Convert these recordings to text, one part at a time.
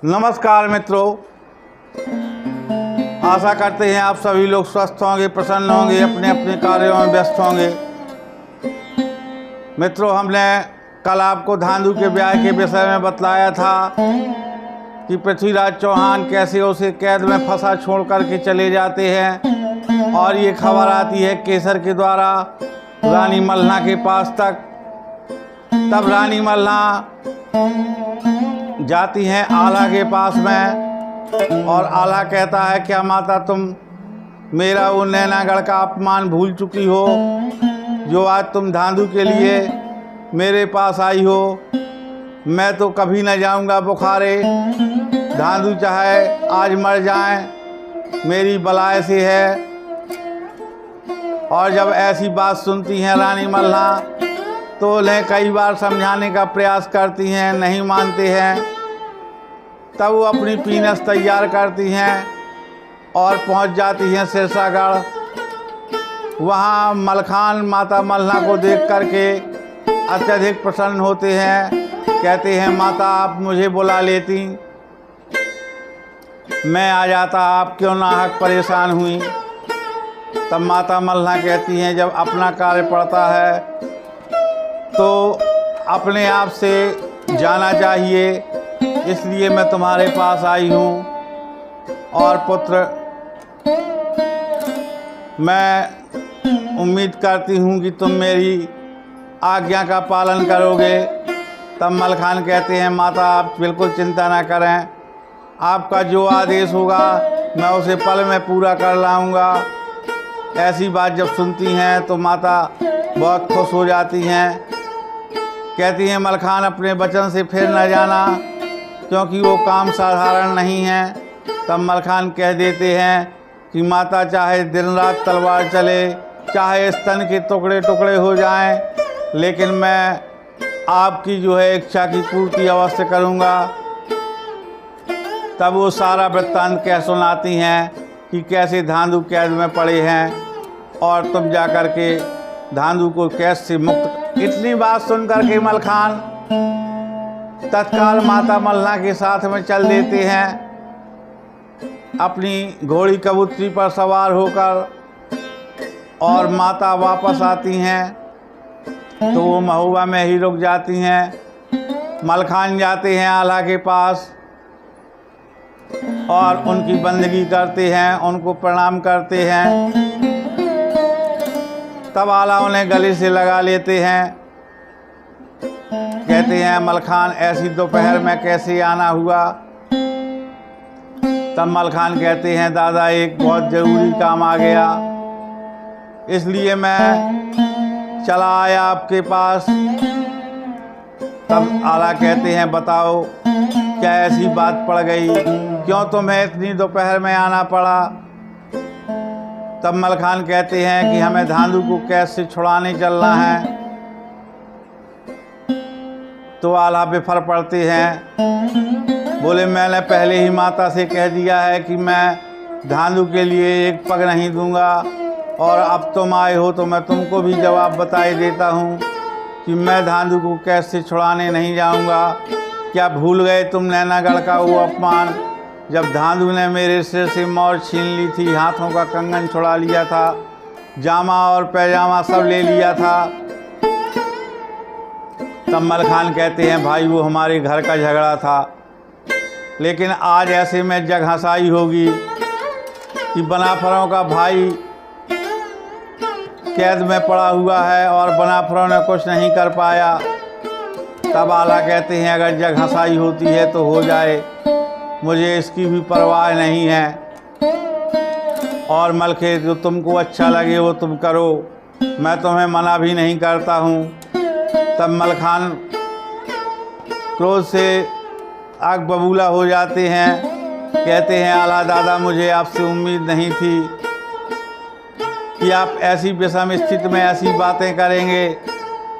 नमस्कार मित्रों, आशा करते हैं आप सभी लोग स्वस्थ होंगे, प्रसन्न होंगे, अपने अपने कार्यों में व्यस्त होंगे। मित्रों, हमने कल आपको धांधु के ब्याह के विषय में बतलाया था कि पृथ्वीराज चौहान कैसे उसे कैद में फंसा छोड़ करके चले जाते हैं और ये खबर आती है केसर के द्वारा रानी मल्हा के पास तक। तब रानी मल्हा जाती हैं आला के पास में और आला कहता है, क्या माता तुम मेरा वो नैनागढ़ का अपमान भूल चुकी हो जो आज तुम धांधु के लिए मेरे पास आई हो? मैं तो कभी न जाऊंगा बुखारे, धांधु चाहे आज मर जाएं, मेरी बलाए से है। और जब ऐसी बात सुनती हैं रानी मल्हा तो उन्हें कई बार समझाने का प्रयास करती हैं, नहीं मानते हैं। तब वो अपनी पीनस तैयार करती हैं और पहुंच जाती हैं सिरसागढ़। वहाँ मलखान माता मल्हा को देख करके अत्यधिक प्रसन्न होते हैं, कहते हैं माता आप मुझे बुला लेती, मैं आ जाता, आप क्यों नाहक परेशान हुई। तब माता मल्हा कहती हैं, जब अपना कार्य पड़ता है तो अपने आप से जाना चाहिए, इसलिए मैं तुम्हारे पास आई हूँ। और पुत्र, मैं उम्मीद करती हूँ कि तुम मेरी आज्ञा का पालन करोगे। तब मलखान कहते हैं, माता आप बिल्कुल चिंता ना करें, आपका जो आदेश होगा मैं उसे पल में पूरा कर लाऊंगा। ऐसी बात जब सुनती हैं तो माता बहुत खुश हो जाती हैं, कहती हैं मलखान अपने वचन से फिर न जाना, क्योंकि वो काम साधारण नहीं है। तब मलखान कह देते हैं कि माता चाहे दिन रात तलवार चले, चाहे स्तन के टुकड़े टुकड़े हो जाएं, लेकिन मैं आपकी जो है इच्छा की पूर्ति अवश्य करूँगा। तब वो सारा वृत्तांत कह सुनाती हैं कि कैसे धांधु कैद में पड़े हैं और तुम जा कर के धांधु को कैद से मुक्त। इतनी बात सुन कर के मलखान तत्काल माता मल्हा के साथ में चल देते हैं, अपनी घोड़ी कबूतरी पर सवार होकर। और माता वापस आती हैं तो वो महुआ में ही रुक जाती हैं। मलखान जाते हैं आला के पास और उनकी बंदगी करते हैं, उनको प्रणाम करते हैं। तब आला उन्हें गले से लगा लेते हैं, कहते हैं मलखान ऐसी दोपहर में कैसे आना हुआ। तब मलखान कहते हैं, दादा एक बहुत ज़रूरी काम आ गया, इसलिए मैं चला आया आपके पास। तब आला कहते हैं, बताओ क्या ऐसी बात पड़ गई, क्यों तुम्हें इतनी दोपहर में आना पड़ा। तब मलखान कहते हैं कि हमें धांधु को कैद से छुड़ाने चलना है। तो आला बिफर पड़ते हैं, बोले मैंने पहले ही माता से कह दिया है कि मैं धांधु के लिए एक पग नहीं दूंगा, और अब तुम आए हो तो मैं तुमको भी जवाब बताए देता हूँ कि मैं धांधु को कैद से छुड़ाने नहीं जाऊंगा। क्या भूल गए तुम नैनागढ़ का वो अपमान, जब धांधु ने मेरे सिर से मोर छीन ली थी, हाथों का कंगन छुड़ा लिया था, जामा और पैजामा सब ले लिया था। तब मलखान कहते हैं, भाई वो हमारे घर का झगड़ा था, लेकिन आज ऐसे में जग हंसाई होगी कि बनाफरों का भाई कैद में पड़ा हुआ है और बनाफरों ने कुछ नहीं कर पाया। तब आला कहते हैं, अगर जग हंसाई होती है तो हो जाए, मुझे इसकी भी परवाह नहीं है, और मलखे जो तुमको अच्छा लगे वो तुम करो, मैं तुम्हें मना भी नहीं करता हूँ। तब मलखान क्रोध से आग बबूला हो जाते हैं, कहते हैं आला दादा मुझे आपसे उम्मीद नहीं थी कि आप ऐसी विषम स्थिति में ऐसी बातें करेंगे,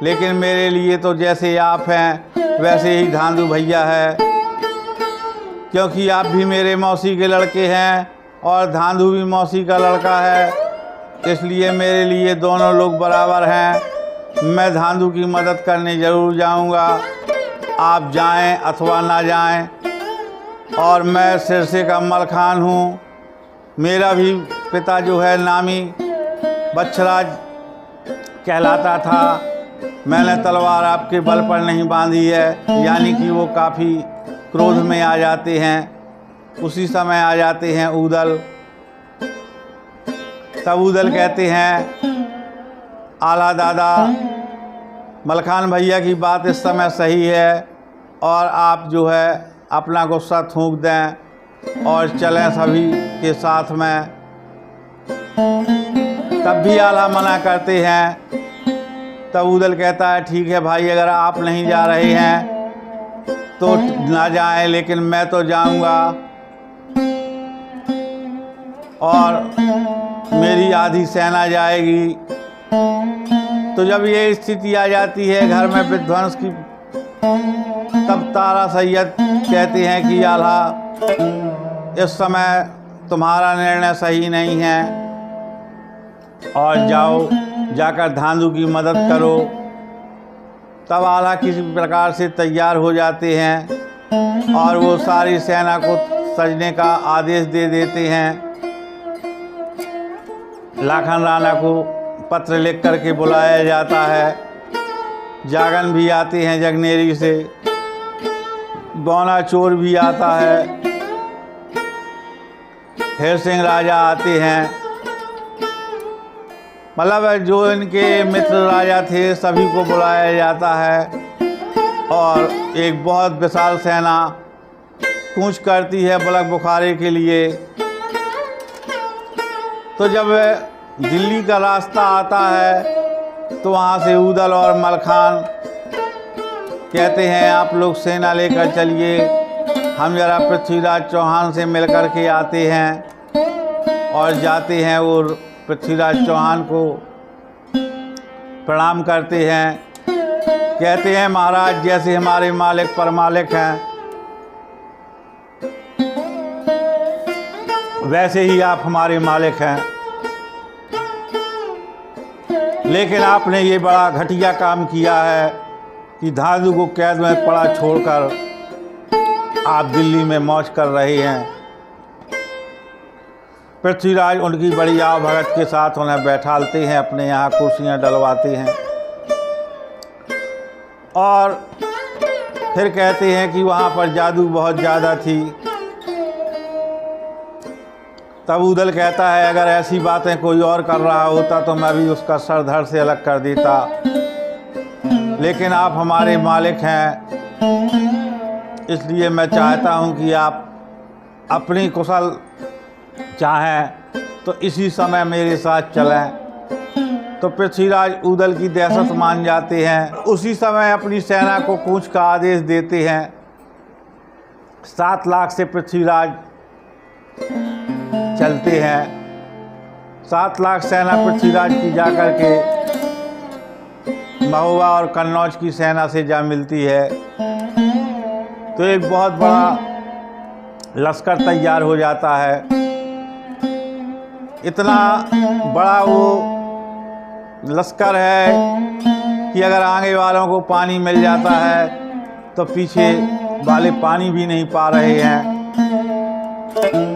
लेकिन मेरे लिए तो जैसे आप हैं वैसे ही धांधु भैया है, क्योंकि आप भी मेरे मौसी के लड़के हैं और धांधु भी मौसी का लड़का है, इसलिए मेरे लिए दोनों लोग बराबर हैं। मैं धांधु की मदद करने ज़रूर जाऊंगा, आप जाएं अथवा ना जाएं। और मैं सिरसे का मलखान हूँ। मेरा भी पिता जो है नामी बच्छराज कहलाता था। मैंने तलवार आपके बल पर नहीं बांधी है। यानी कि वो काफ़ी क्रोध में आ जाते हैं। उसी समय आ जाते हैं ऊदल। तब ऊदल कहते हैं, आला दादा, मलखान भैया की बात इस समय सही है और आप जो है अपना गुस्सा थूक दें और चलें सभी के साथ में। तब भी आला मना करते हैं। तब ऊदल कहता है, ठीक है भाई, अगर आप नहीं जा रहे हैं तो ना जाएं, लेकिन मैं तो जाऊंगा और मेरी आधी सेना जाएगी। तो जब ये स्थिति आ जाती है घर में विध्वंस की, तब तारा सैयद कहते हैं कि आला, इस समय तुम्हारा निर्णय सही नहीं है और जाओ जाकर धांधु की मदद करो। तब आला किसी प्रकार से तैयार हो जाते हैं और वो सारी सेना को सजने का आदेश दे देते हैं। लाखन राणा को पत्र लिख करके बुलाया जाता है। जागन भी आते हैं जगनेरी से, गौना चोर भी आता है, हेर सिंह राजा आते हैं। मतलब जो इनके मित्र राजा थे सभी को बुलाया जाता है और एक बहुत विशाल सेना कूच करती है बलक बुखारे के लिए। तो जब दिल्ली का रास्ता आता है तो वहाँ से ऊदल और मलखान कहते हैं, आप लोग सेना लेकर चलिए, हम जरा पृथ्वीराज चौहान से मिल कर के आते हैं। और जाते हैं और पृथ्वीराज चौहान को प्रणाम करते हैं। कहते हैं, महाराज, जैसे हमारे मालिक परमालिक हैं वैसे ही आप हमारे मालिक हैं, लेकिन आपने ये बड़ा घटिया काम किया है कि धांधु को कैद में पड़ा छोड़कर आप दिल्ली में मौज कर रहे हैं। पृथ्वीराज उनकी बड़ी आवभगत के साथ उन्हें बैठालते हैं, अपने यहाँ कुर्सियाँ डलवाते हैं और फिर कहते हैं कि वहाँ पर जादू बहुत ज़्यादा थी। तब ऊदल कहता है, अगर ऐसी बातें कोई और कर रहा होता तो मैं भी उसका सर धड़ से अलग कर देता, लेकिन आप हमारे मालिक हैं, इसलिए मैं चाहता हूं कि आप अपनी कुशल चाहें तो इसी समय मेरे साथ चलें। तो पृथ्वीराज ऊदल की दहशत मान जाते हैं। उसी समय अपनी सेना को कूच का आदेश देते हैं। 7 लाख से पृथ्वीराज चलते हैं। 7 लाख सेना पृथ्वीराज की जाकर के महुआ और कन्नौज की सेना से जा मिलती है। तो एक बहुत बड़ा लश्कर तैयार हो जाता है। इतना बड़ा वो लश्कर है कि अगर आगे वालों को पानी मिल जाता है तो पीछे वाले पानी भी नहीं पा रहे हैं।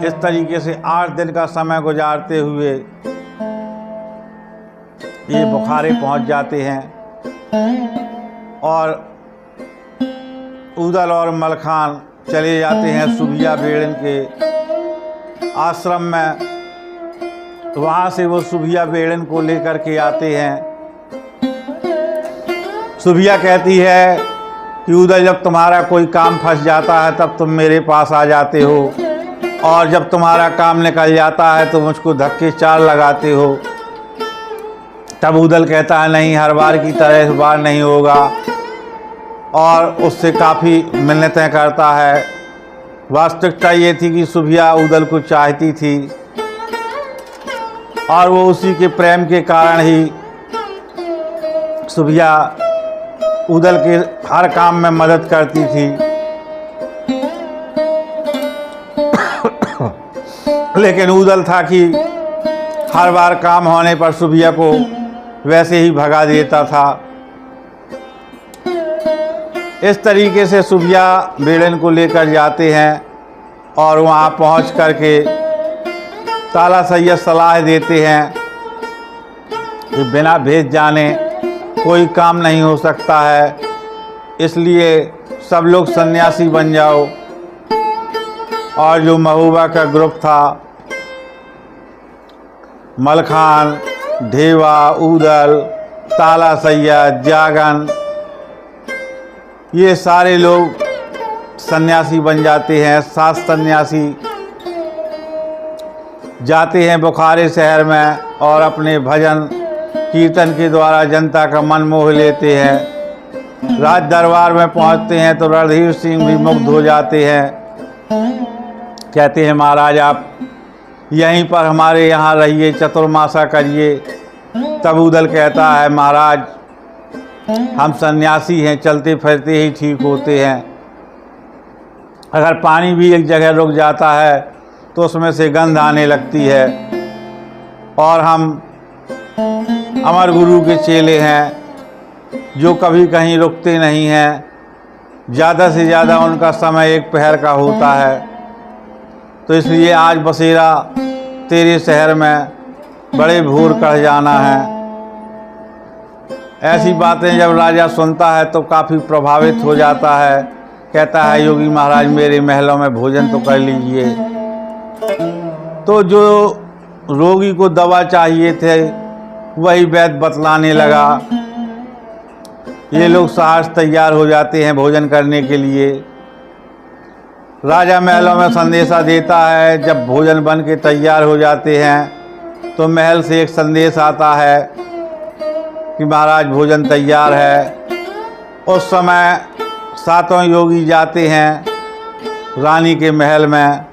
इस तरीके से 8 दिन का समय गुजारते हुए ये बुखारे पहुंच जाते हैं और ऊदल और मलखान चले जाते हैं सुभिया बेड़न के आश्रम में। वहाँ से वो सुभिया बेड़न को लेकर के आते हैं। सुभिया कहती है कि ऊदल, जब तुम्हारा कोई काम फंस जाता है तब तुम मेरे पास आ जाते हो और जब तुम्हारा काम निकल जाता है तो मुझको धक्के 4 लगाते हो। तब ऊदल कहता है, नहीं, हर बार की तरह इस बार नहीं होगा, और उससे काफ़ी मिन्नतें करता है। वास्तविकता ये थी कि सुभिया ऊदल को चाहती थी और वो उसी के प्रेम के कारण ही सुभिया ऊदल के हर काम में मदद करती थी। लेकिन ऊदल था कि हर बार काम होने पर सुभिया को वैसे ही भगा देता था। इस तरीके से सुभिया बेड़न को लेकर जाते हैं और वहाँ पहुँच कर के ताला सैयद सलाह देते हैं कि बिना भेद जाने कोई काम नहीं हो सकता है, इसलिए सब लोग सन्यासी बन जाओ। और जो महबूबा का ग्रुप था, मलखान, ढेवा, ऊदल, ताला सैयद, जागन, ये सारे लोग सन्यासी बन जाते हैं। 7 सन्यासी जाते हैं बुखारे शहर में और अपने भजन कीर्तन के द्वारा जनता का मन मोह लेते हैं। राज दरबार में पहुंचते हैं तो रणधीर सिंह भी मुग्ध हो जाते हैं। कहते हैं महाराज आप यहीं पर हमारे यहाँ रहिए, चतुर्मासा करिए। तब ऊदल कहता है महाराज हम सन्यासी हैं, चलते फिरते ही ठीक होते हैं। अगर पानी भी एक जगह रुक जाता है तो उसमें से गंध आने लगती है। और हम अमर गुरु के चेले हैं जो कभी कहीं रुकते नहीं हैं। ज़्यादा से ज़्यादा उनका समय 1 पहर का होता है। तो इसलिए आज बसेरा तेरे शहर में बड़े भोर कर जाना है। ऐसी बातें जब राजा सुनता है तो काफ़ी प्रभावित हो जाता है। कहता है योगी महाराज मेरे महलों में भोजन तो कर लीजिए। तो जो रोगी को दवा चाहिए थे वही वैद्य बतलाने लगा। ये लोग सहर्ष तैयार हो जाते हैं भोजन करने के लिए। राजा महलों में संदेशा देता है। जब भोजन बन के तैयार हो जाते हैं तो महल से एक संदेश आता है कि महाराज भोजन तैयार है। उस समय 7 योगी जाते हैं रानी के महल में।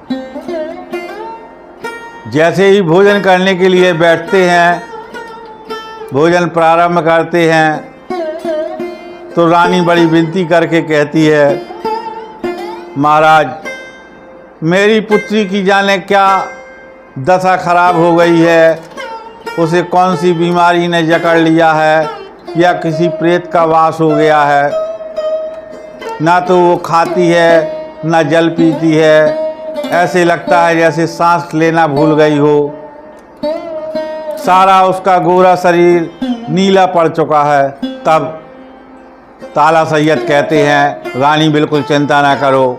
जैसे ही भोजन करने के लिए बैठते हैं, भोजन प्रारंभ करते हैं, तो रानी बड़ी विनती करके कहती है महाराज मेरी पुत्री की जाने क्या दशा खराब हो गई है, उसे कौन सी बीमारी ने जकड़ लिया है या किसी प्रेत का वास हो गया है। ना तो वो खाती है ना जल पीती है, ऐसे लगता है जैसे सांस लेना भूल गई हो। सारा उसका गोरा शरीर नीला पड़ चुका है। तब ताला सैयद कहते हैं रानी बिल्कुल चिंता ना करो,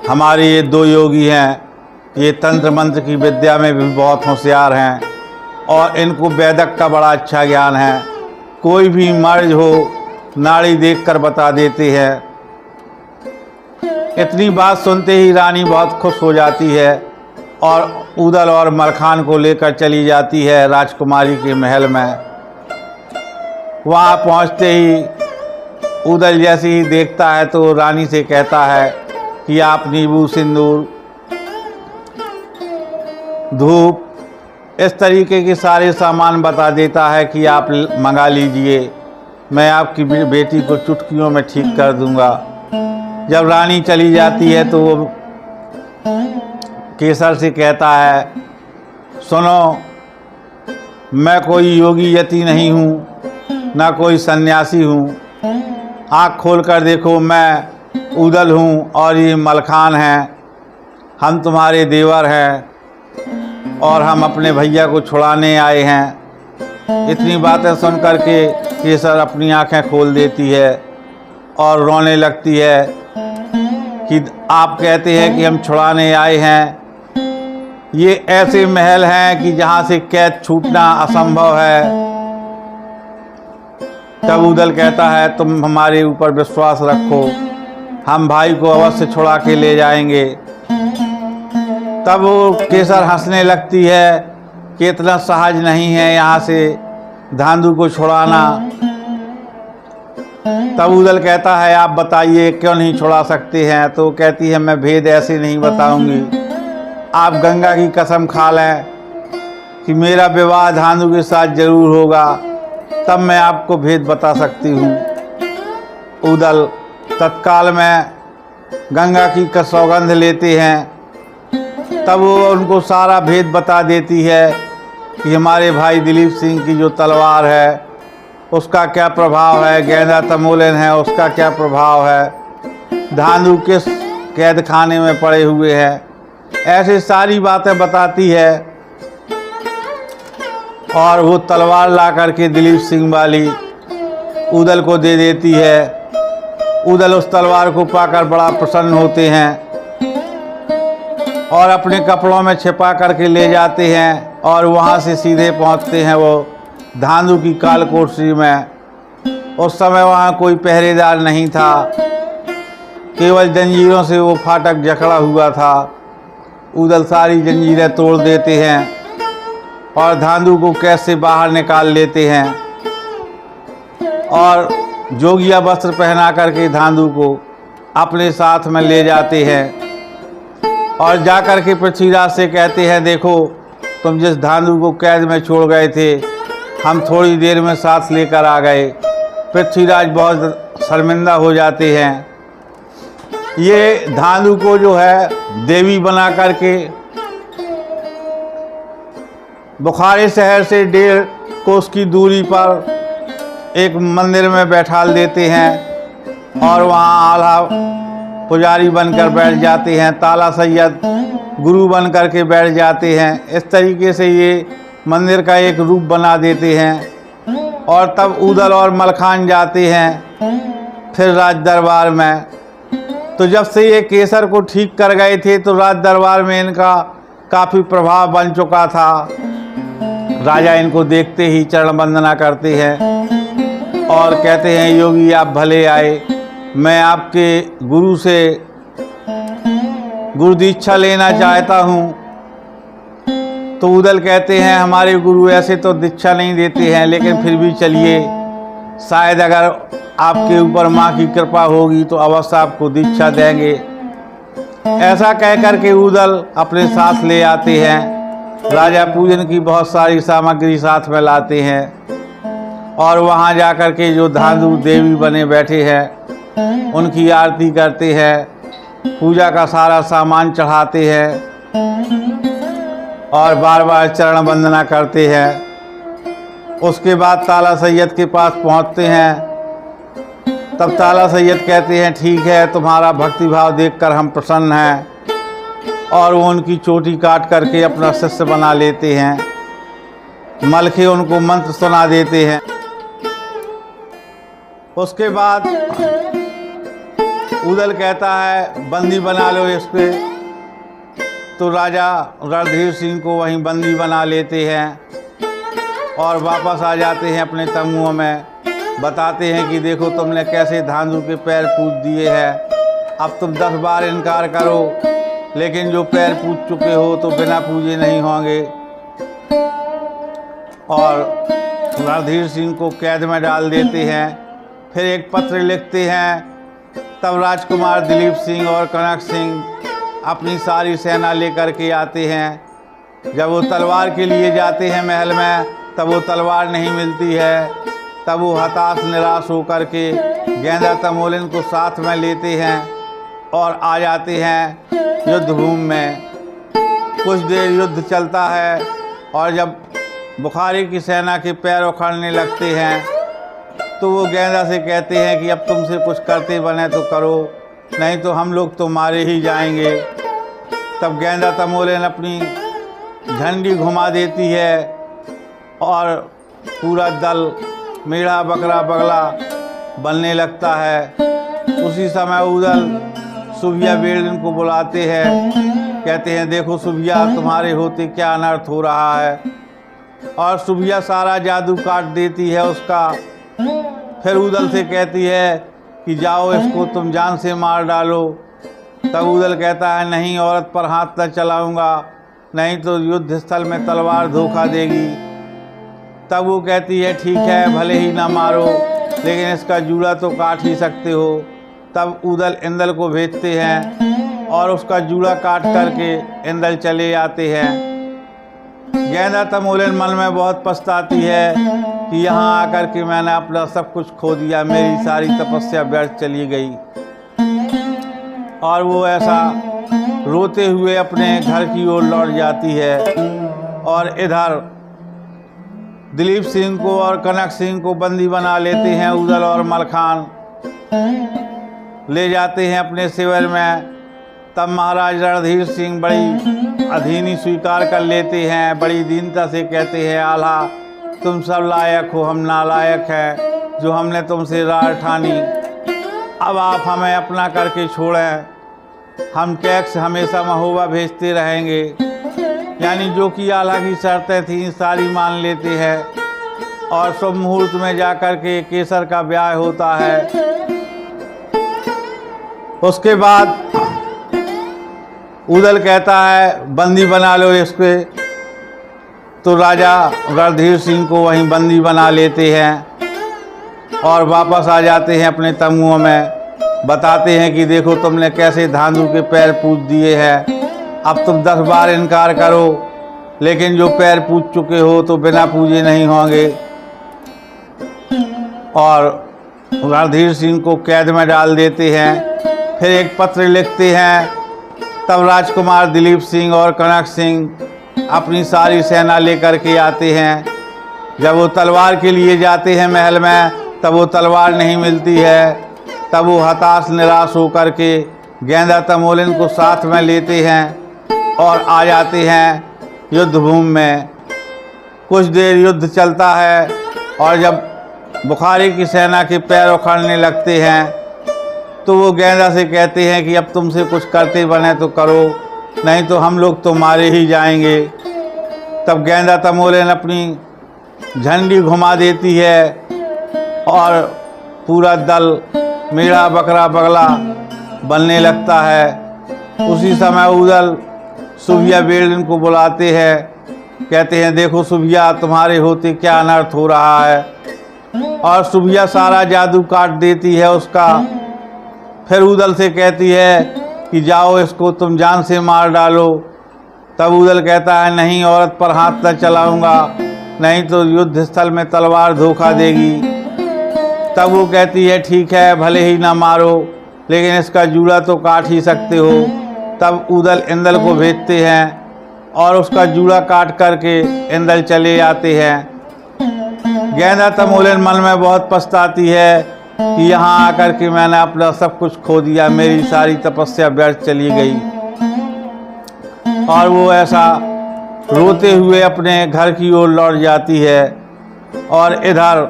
हमारे ये 2 योगी हैं, ये तंत्र मंत्र की विद्या में भी बहुत होशियार हैं और इनको वैदक का बड़ा अच्छा ज्ञान है। कोई भी मर्ज हो नाड़ी देखकर बता देते हैं। इतनी बात सुनते ही रानी बहुत खुश हो जाती है और ऊदल और मलखान को लेकर चली जाती है राजकुमारी के महल में। वहाँ पहुँचते ही ऊदल जैसे ही देखता है तो रानी से कहता है कि आप नींबू, सिंदूर, धूप, इस तरीके के सारे सामान बता देता है कि आप मंगा लीजिए, मैं आपकी बेटी को चुटकियों में ठीक कर दूंगा। जब रानी चली जाती है तो वो केसर से कहता है सुनो मैं कोई योगी यति नहीं हूँ ना कोई सन्यासी हूँ। आँख खोल कर देखो मैं ऊदल हूँ और ये मलखान हैं। हम तुम्हारे देवर हैं और हम अपने भैया को छुड़ाने आए हैं। इतनी बातें सुन कर के केसर अपनी आँखें खोल देती है और रोने लगती है कि आप कहते हैं कि हम छुड़ाने आए हैं। ये ऐसे महल हैं कि जहाँ से कैद छूटना असंभव है। तब ऊदल कहता है तुम हमारे ऊपर विश्वास रखो, हम भाई को अवश्य छुड़ा के ले जाएंगे। तब वो केसर हंसने लगती है कि इतना सहज नहीं है यहाँ से धांधु को छुड़ाना। तब ऊदल कहता है आप बताइए क्यों नहीं छुड़ा सकते हैं। तो कहती है मैं भेद ऐसे नहीं बताऊंगी, आप गंगा की कसम खा लें कि मेरा विवाह धांधु के साथ जरूर होगा, तब मैं आपको भेद बता सकती हूँ। ऊदल तत्काल में गंगा की सौगंध लेते हैं। तब वो उनको सारा भेद बता देती है कि हमारे भाई दिलीप सिंह की जो तलवार है उसका क्या प्रभाव है, गेंदा तमोलन है उसका क्या प्रभाव है, धांधु किस कैद खाने में पड़े हुए हैं ऐसे सारी बातें बताती है और वो तलवार ला करके दिलीप सिंह वाली उदल को दे देती है। उदल उस तलवार को पाकर बड़ा प्रसन्न होते हैं और अपने कपड़ों में छिपा करके ले जाते हैं और वहाँ से सीधे पहुँचते हैं वो धांधु की काल कोठरी में। उस समय वहाँ कोई पहरेदार नहीं था, केवल जंजीरों से वो फाटक जकड़ा हुआ था। उदल सारी जंजीरें तोड़ देते हैं और धांधु को कैद से बाहर निकाल लेते हैं और जोगिया वस्त्र पहना करके धांधु को अपने साथ में ले जाते हैं और जा कर के पृथ्वीराज से कहते हैं, देखो तुम जिस धांधु को कैद में छोड़ गए थे, हम थोड़ी देर में साथ लेकर आ गए। पृथ्वीराज बहुत शर्मिंदा हो जाते हैं। ये धांधु को जो है देवी बना करके बुखारे शहर से 1.5 कोस की दूरी पर एक मंदिर में बैठाल देते हैं और वहाँ आला पुजारी बनकर बैठ जाते हैं, ताला सैयद गुरु बन करके बैठ जाते हैं। इस तरीके से ये मंदिर का एक रूप बना देते हैं और तब उदल और मलखान जाते हैं फिर राज दरबार में। तो जब से ये केसर को ठीक कर गए थे तो राज दरबार में इनका काफ़ी प्रभाव बन चुका था। राजा इनको देखते ही चरण वंदना करते हैं और कहते हैं, योगी आप भले आए, मैं आपके गुरु से गुरु दीक्षा लेना चाहता हूँ। तो उदल कहते हैं, हमारे गुरु ऐसे तो दीक्षा नहीं देते हैं, लेकिन फिर भी चलिए, शायद अगर आपके ऊपर माँ की कृपा होगी तो अवश्य आपको दीक्षा देंगे। ऐसा कहकर के उदल अपने साथ ले आते हैं। राजा पूजन की बहुत सारी सामग्री साथ में लाते हैं और वहाँ जा कर के जो धांधु देवी बने बैठे हैं उनकी आरती करते हैं, पूजा का सारा सामान चढ़ाते हैं और बार बार चरण वंदना करते हैं। उसके बाद ताला सैयद के पास पहुँचते हैं। तब ताला सैयद कहते हैं, ठीक है, तुम्हारा भक्तिभाव देखकर हम प्रसन्न हैं, और वो उनकी चोटी काट करके अपना शिष्य बना लेते हैं। मलखे उनको मंत्र सुना देते हैं। उसके बाद उदल कहता है, बंदी बना लो इस पे। तो राजा रणधीर सिंह को वहीं बंदी बना लेते हैं और वापस आ जाते हैं अपने तंबुओं में। बताते हैं कि देखो तुमने कैसे धांधु के पैर पूज दिए हैं, अब तुम 10 बार इनकार करो, लेकिन जो पैर पूज चुके हो तो बिना पूजे नहीं होंगे। और रणधीर सिंह को कैद में डाल देते हैं। फिर एक पत्र लिखते हैं। तब राजकुमार दिलीप सिंह और कनक सिंह अपनी सारी सेना लेकर के आते हैं। जब वो तलवार के लिए जाते हैं महल में, तब वो तलवार नहीं मिलती है। तब वो हताश निराश होकर के गेंदा तमोलिन को साथ में लेते हैं और आ जाते हैं युद्ध भूमि में। कुछ देर युद्ध चलता है और जब बुखारी की सेना के पैर उखड़ने लगते हैं तो वो गेंदा से कहते हैं कि अब तुमसे कुछ करते बने तो करो, नहीं तो हम लोग तो मारे ही जाएंगे। तब गेंदा तमोलिन अपनी झंडी घुमा देती है और पूरा दल मेढ़ा बकरा बगला बनने लगता है। उसी समय उदल सुबिया बेड़न को बुलाते हैं। कहते हैं, देखो सुबिया, तुम्हारे होते क्या अनर्थ हो रहा है। और सुबिया सारा जादू काट देती है उसका। फिर उदल से कहती है कि जाओ इसको तुम जान से मार डालो। तब उदल कहता है, नहीं, औरत पर हाथ न चलाऊंगा, नहीं तो युद्ध स्थल में तलवार धोखा देगी। तब वो कहती है, ठीक है, भले ही ना मारो, लेकिन इसका जूड़ा तो काट ही सकते हो। तब उदल इंदल को भेजते हैं और उसका जूड़ा काट करके इंदल चले आते हैं। गेंदा तमोलिन मन में बहुत पछताती है कि यहाँ आकर के मैंने अपना सब कुछ खो दिया, मेरी सारी तपस्या व्यर्थ चली गई। और वो ऐसा रोते हुए अपने घर की ओर लौट जाती है। और इधर दिलीप सिंह को और कनक सिंह को बंदी बना लेते हैं उदल और मलखान, ले जाते हैं अपने शिविर में। तब महाराज रणधीर सिंह बड़ी अधीनी स्वीकार कर लेते हैं, बड़ी दीनता से कहते हैं, आल्हा तुम सब लायक हो, हम नालायक हैं जो हमने तुमसे रार ठानी। अब आप हमें अपना करके छोड़ें, हम टैक्स हमेशा महोबा भेजते रहेंगे। यानी जो कि आल्हा की शर्तें थीं सारी मान लेते हैं और शुभ मुहूर्त में जाकर के केसर का ब्याह होता है। उसके बाद उदल कहता है बंदी बना लो इसके, तो राजा रणधीर सिंह को वहीं बंदी बना लेते हैं और वापस आ जाते हैं अपने तंबुओं में। बताते हैं कि देखो तुमने कैसे धांधू के पैर पूज दिए हैं, अब तुम 10 बार इनकार करो लेकिन जो पैर पूज चुके हो तो बिना पूजे नहीं होंगे। और रणधीर सिंह को कैद में डाल देते हैं। फिर एक पत्र लिखते हैं। तब राजकुमार दिलीप सिंह और कनक सिंह अपनी सारी सेना लेकर के आते हैं। जब वो तलवार के लिए जाते हैं महल में, तब वो तलवार नहीं मिलती है। तब वो हताश निराश होकर के गेंदा तमोलिन को साथ में लेते हैं और आ जाते हैं युद्ध भूमि में। कुछ देर युद्ध चलता है और जब बुखारी की सेना के पैर उखड़ने लगते हैं तो वो गेंदा से कहते हैं कि अब तुमसे कुछ करते बने तो करो, नहीं तो हम लोग तो मारे ही जाएंगे। तब गेंदा तमोलिन अपनी झंडी घुमा देती है और पूरा दल मेढ़ा बकरा बगला बनने लगता है। उसी समय उदल सुबिया बेड़न को बुलाते हैं, कहते हैं देखो सुबिया तुम्हारे होते क्या अनर्थ हो रहा है। और सुबिया सारा जादू काट देती है उसका। फिर उदल से कहती है कि जाओ इसको तुम जान से मार डालो। तब उदल कहता है नहीं, औरत पर हाथ न चलाऊंगा, नहीं तो युद्ध स्थल में तलवार धोखा देगी। तब वो कहती है ठीक है भले ही ना मारो लेकिन इसका जूड़ा तो काट ही सकते हो। तब उदल इंदल को भेजते हैं और उसका जूड़ा काट करके इंदल चले आते हैं। गेंदा तमोलिन मन में बहुत पछताती है कि यहाँ आकर के मैंने अपना सब कुछ खो दिया, मेरी सारी तपस्या व्यर्थ चली गई। और वो ऐसा रोते हुए अपने घर की ओर लौट जाती है। और इधर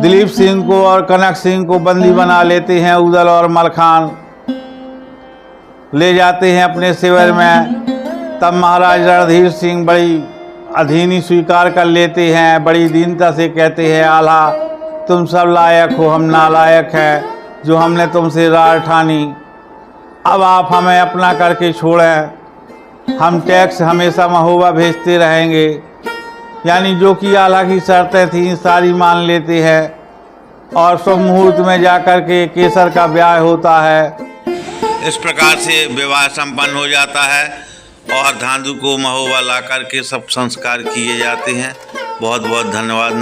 दिलीप सिंह को और कनक सिंह को बंदी बना लेते हैं उदल और मलखान, ले जाते हैं अपने शिविर में। तब महाराज रणधीर सिंह बड़ी अधीनी स्वीकार कर लेते हैं, बड़ी दीनता से कहते हैं, आल्हा तुम सब लायक हो, हम नालायक हैं जो हमने तुमसे रार ठानी। अब आप हमें अपना करके छोड़ें, हम टैक्स हमेशा महोबा भेजते रहेंगे। यानी जो कि आल्हा की शर्तें थीं सारी मान लेते हैं और शुभ मुहूर्त में जाकर के केसर का ब्याह होता है। इस प्रकार से विवाह संपन्न हो जाता है और धांधू को महोबा ला कर के सब संस्कार किए जाते हैं। बहुत बहुत धन्यवाद।